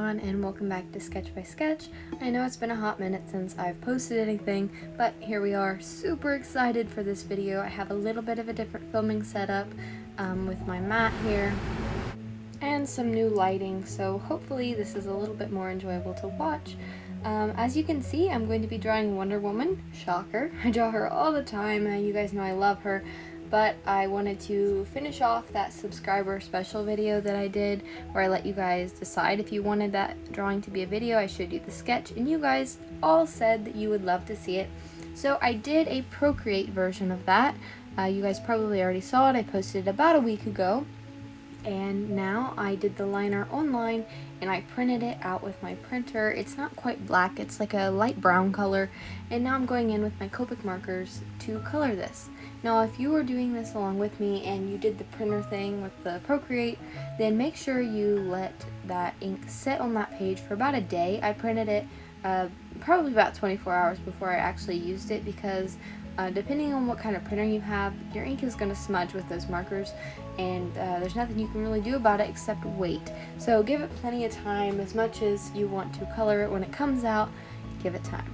everyone, and welcome back to Sketch by Sketch. I know it's been a hot minute since I've posted anything, but here we are, super excited for this video. I have a little bit of a different filming setup with my mat here and some new lighting, so hopefully this is a little bit more enjoyable to watch. As you can see, I'm going to be drawing Wonder Woman. Shocker. I draw her all the time, and you guys know I love her. But I wanted to finish off that subscriber special video that I did where I let you guys decide if you wanted that drawing to be a video. I showed you the sketch and you guys all said that you would love to see it. So I did a Procreate version of that. You guys probably already saw it. I posted it about a week ago. And now I did the liner online and I printed it out with my printer. It's not quite black, it's like a light brown color. And now I'm going in with my Copic markers to color this. Now if you were doing this along with me and you did the printer thing with the Procreate, then make sure you let that ink sit on that page for about a day. I printed it probably about 24 hours before I actually used it because depending on what kind of printer you have, your ink is going to smudge with those markers, and there's nothing you can really do about it except wait. So give it plenty of time. As much as you want to color it when it comes out, give it time.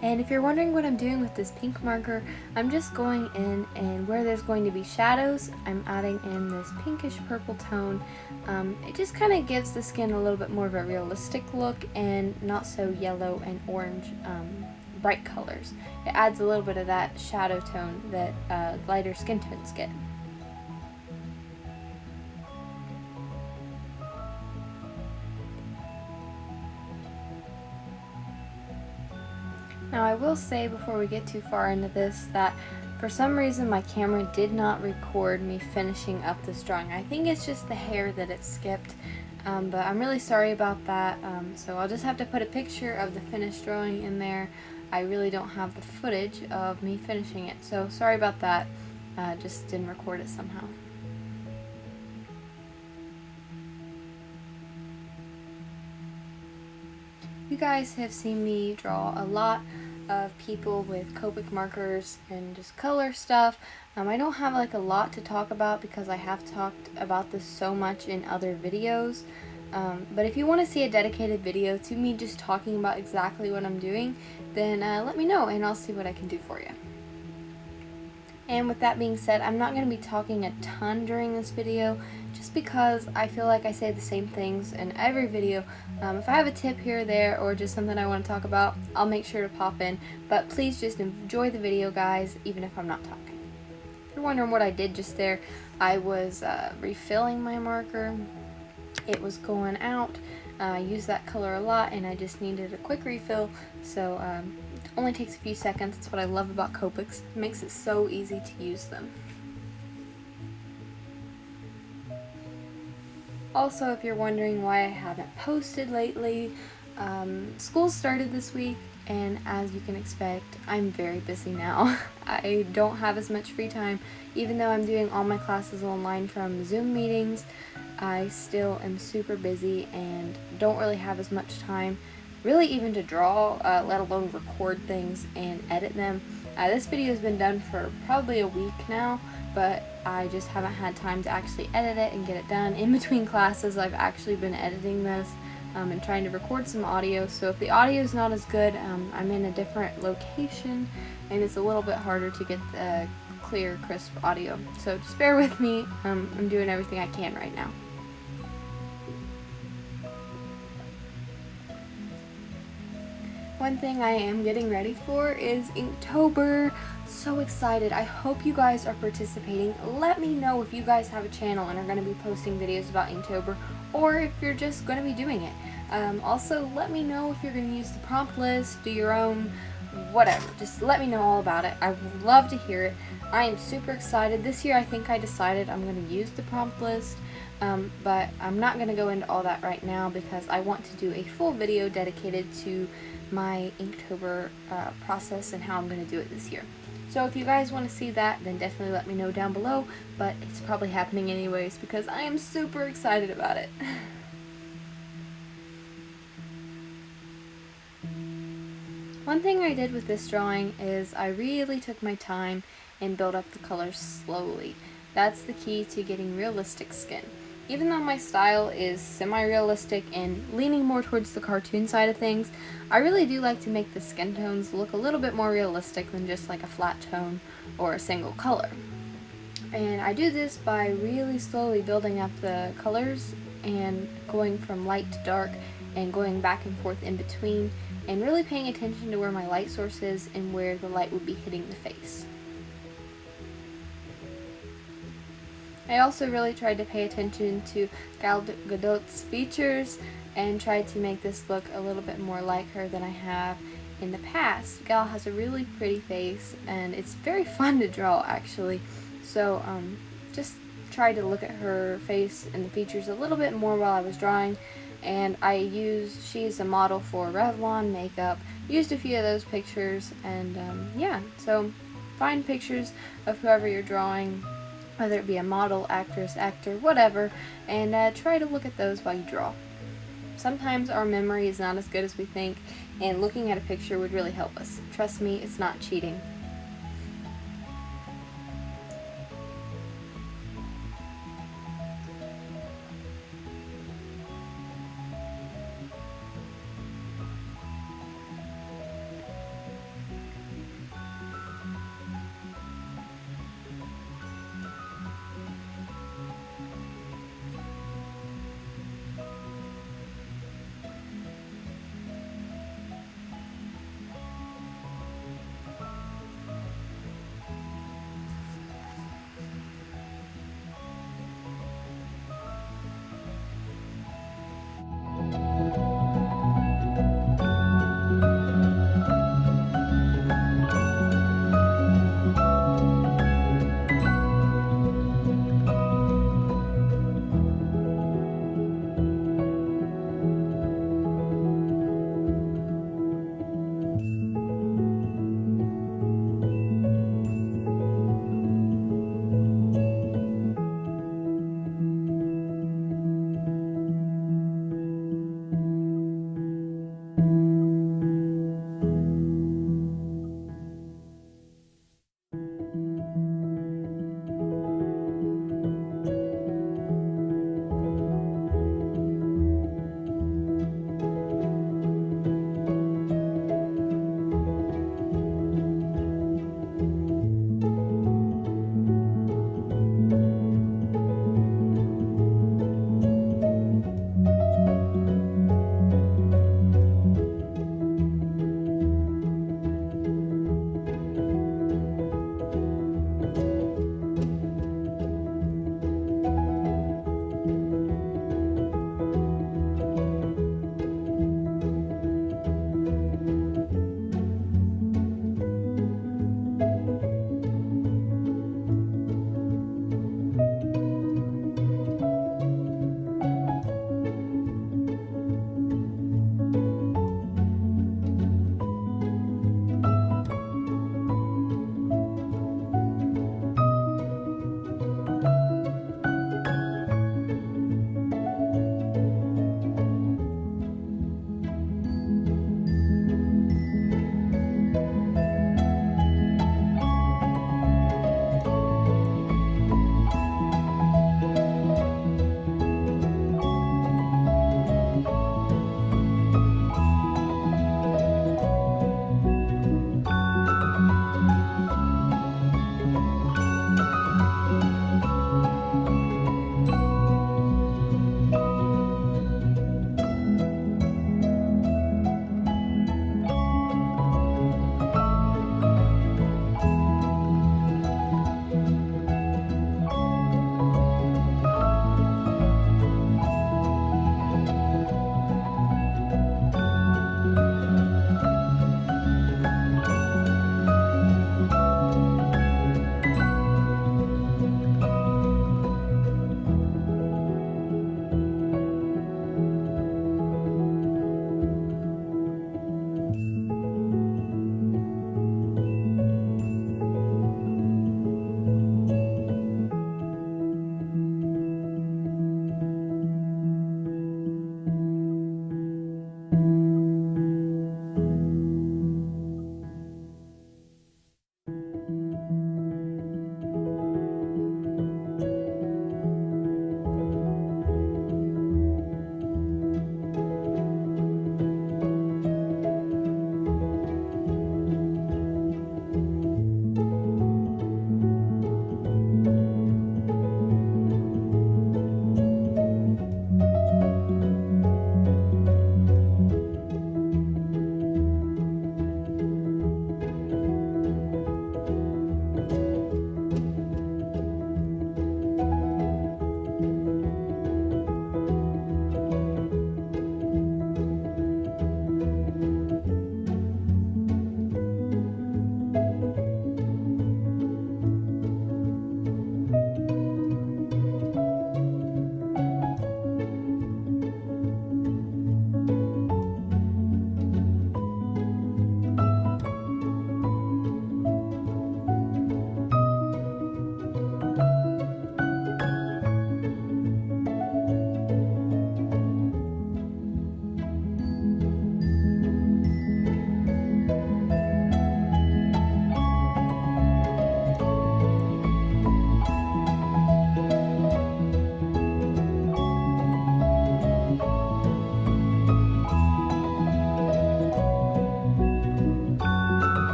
And if you're wondering what I'm doing with this pink marker, I'm just going in, and where there's going to be shadows, I'm adding in this pinkish purple tone. It just kind of gives the skin a little bit more of a realistic look and not so yellow and orange bright colors. It adds a little bit of that shadow tone that lighter skin tones get. Now I will say before we get too far into this that for some reason my camera did not record me finishing up this drawing. I think it's just the hair that it skipped, but I'm really sorry about that, so I'll just have to put a picture of the finished drawing in there. I really don't have the footage of me finishing it, so sorry about that. Just didn't record it somehow. You guys have seen me draw a lot of people with Copic markers and just color stuff. I don't have like a lot to talk about because I have talked about this so much in other videos. But if you want to see a dedicated video to me just talking about exactly what I'm doing, then let me know and I'll see what I can do for you. And with that being said, I'm not going to be talking a ton during this video just because I feel like I say the same things in every video. If I have a tip here or there or just something I want to talk about, I'll make sure to pop in. But please just enjoy the video, guys, even if I'm not talking. If you're wondering what I did just there, I was refilling my marker. It was going out. I use that color a lot and I just needed a quick refill, so it only takes a few seconds. That's what I love about Copics. It makes it so easy to use them. Also, if you're wondering why I haven't posted lately, school started this week and as you can expect, I'm very busy now. I don't have as much free time. Even though I'm doing all my classes online from Zoom meetings, I still am super busy and don't really have as much time really even to draw, let alone record things and edit them. This video has been done for probably a week now, but I just haven't had time to actually edit it and get it done. In between classes, I've actually been editing this and trying to record some audio, so if the audio is not as good, I'm in a different location and it's a little bit harder to get the clear, crisp audio. So just bear with me, I'm doing everything I can right now. One thing I am getting ready for is Inktober. So excited. I hope you guys are participating. Let me know if you guys have a channel and are going to be posting videos about Inktober, or if you're just going to be doing it. Also, let me know if you're going to use the prompt list, do your own, whatever. Just let me know all about it. I would love to hear it. I am super excited. This year I think I decided I'm going to use the prompt list, but I'm not going to go into all that right now because I want to do a full video dedicated to my Inktober process and how I'm going to do it this year. So if you guys want to see that, then definitely let me know down below, but it's probably happening anyways because I am super excited about it. One thing I did with this drawing is I really took my time and built up the colors slowly. That's the key to getting realistic skin. Even though my style is semi-realistic and leaning more towards the cartoon side of things, I really do like to make the skin tones look a little bit more realistic than just like a flat tone or a single color. And I do this by really slowly building up the colors and going from light to dark and going back and forth in between, and really paying attention to where my light source is and where the light would be hitting the face. I also really tried to pay attention to Gal Gadot's features and tried to make this look a little bit more like her than I have in the past. Gal has a really pretty face and it's very fun to draw actually. So just tried to look at her face and the features a little bit more while I was drawing. And she's a model for Revlon makeup, used a few of those pictures, and yeah, so find pictures of whoever you're drawing, whether it be a model, actress, actor, whatever, and try to look at those while you draw. Sometimes our memory is not as good as we think, and looking at a picture would really help us. Trust me, it's not cheating.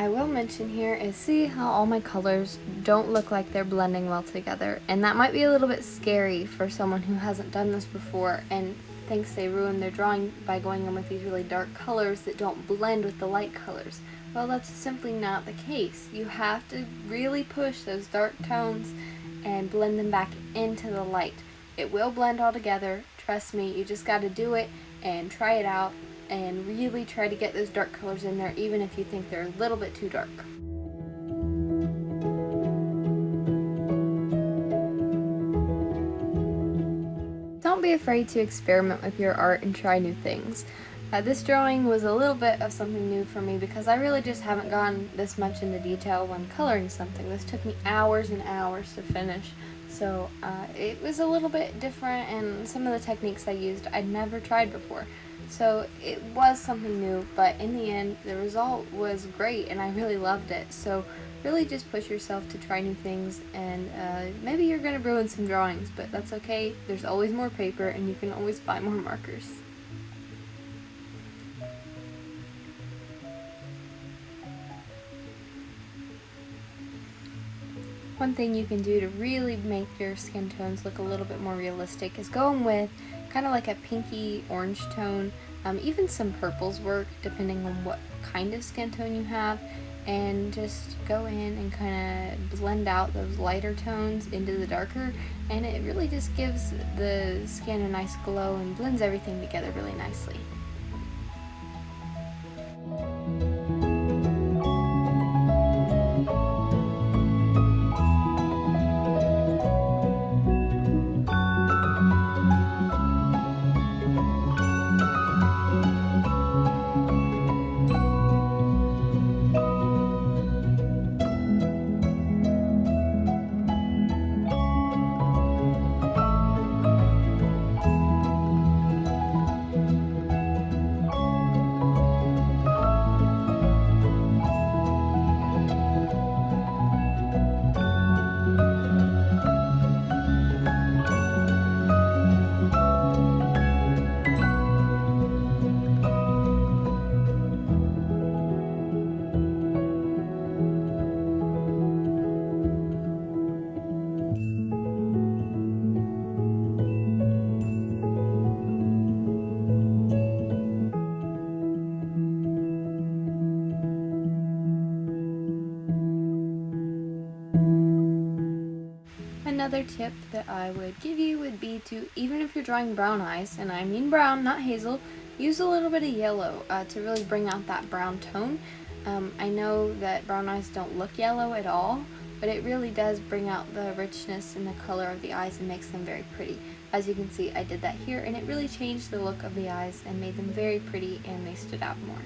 I will mention here is see how all my colors don't look like they're blending well together, and that might be a little bit scary for someone who hasn't done this before and thinks they ruin their drawing by going in with these really dark colors that don't blend with the light colors. Well, that's simply not the case. You have to really push those dark tones and blend them back into the light. It will blend all together, trust me. You just got to do it and try it out and really try to get those dark colors in there, even if you think they're a little bit too dark. Don't be afraid to experiment with your art and try new things. This drawing was a little bit of something new for me because I really just haven't gone this much into detail when coloring something. This took me hours and hours to finish, so it was a little bit different, and some of the techniques I used I'd never tried before. So it was something new, but in the end the result was great and I really loved it. So really just push yourself to try new things, and maybe you're going to ruin some drawings, but that's okay. There's always more paper and you can always buy more markers. One thing you can do to really make your skin tones look a little bit more realistic is going with kind of like a pinky orange tone. Even some purples work depending on what kind of skin tone you have, and just go in and kind of blend out those lighter tones into the darker, and it really just gives the skin a nice glow and blends everything together really nicely. Another tip that I would give you would be to, even if you're drawing brown eyes, and I mean brown, not hazel, use a little bit of yellow to really bring out that brown tone. I know that brown eyes don't look yellow at all, but it really does bring out the richness and the color of the eyes and makes them very pretty. As you can see, I did that here, and it really changed the look of the eyes and made them very pretty, and they stood out more.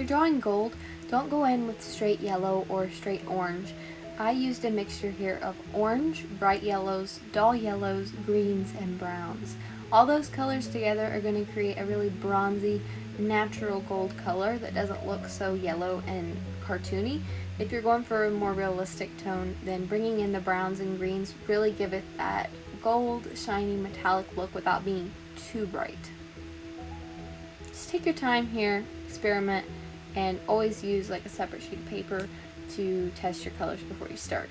drawing gold, don't go in with straight yellow or straight orange. I used a mixture here of orange, bright yellows, dull yellows, greens, and browns. All those colors together are going to create a really bronzy, natural gold color that doesn't look so yellow and cartoony. If you're going for a more realistic tone, then bringing in the browns and greens really give it that gold, shiny, metallic look without being too bright. Just take your time here, experiment, and always use like a separate sheet of paper to test your colors before you start.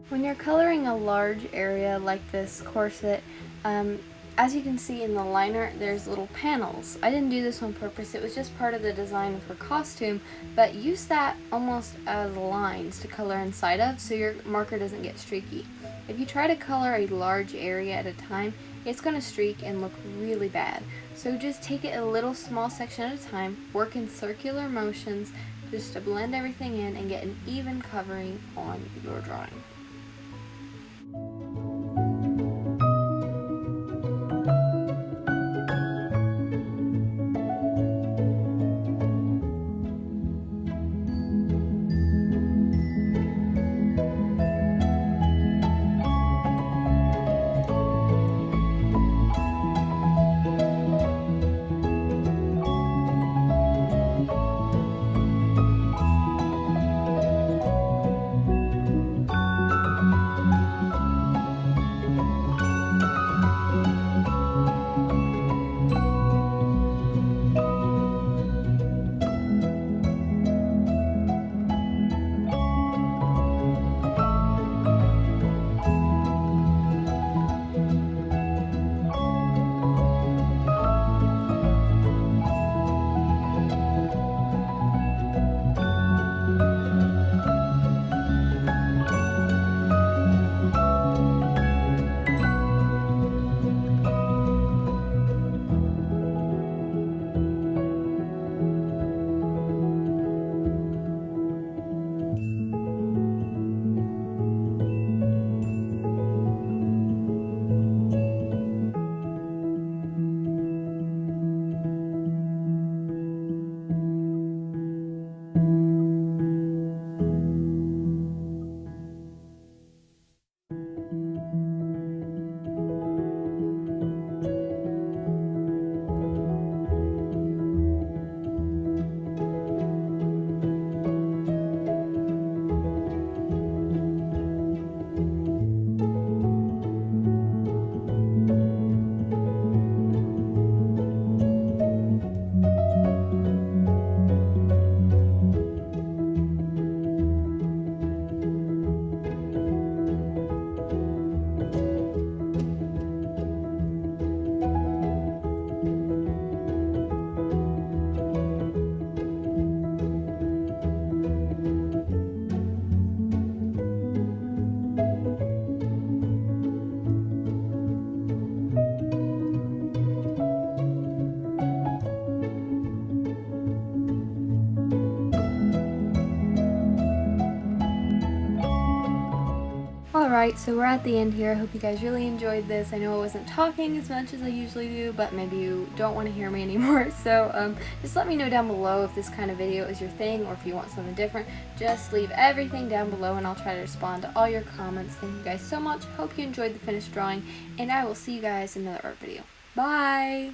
When you're coloring a large area like this corset, as you can see in the liner, there's little panels. I didn't do this on purpose, it was just part of the design of her costume, but use that almost as lines to color inside of so your marker doesn't get streaky. If you try to color a large area at a time, it's going to streak and look really bad. So just take it a little small section at a time, work in circular motions just to blend everything in and get an even covering on your drawing. Alright, so we're at the end here. I hope you guys really enjoyed this. I know I wasn't talking as much as I usually do, but maybe you don't want to hear me anymore. So just let me know down below if this kind of video is your thing or if you want something different. Just leave everything down below and I'll try to respond to all your comments. Thank you guys so much. Hope you enjoyed the finished drawing, and I will see you guys in another art video. Bye!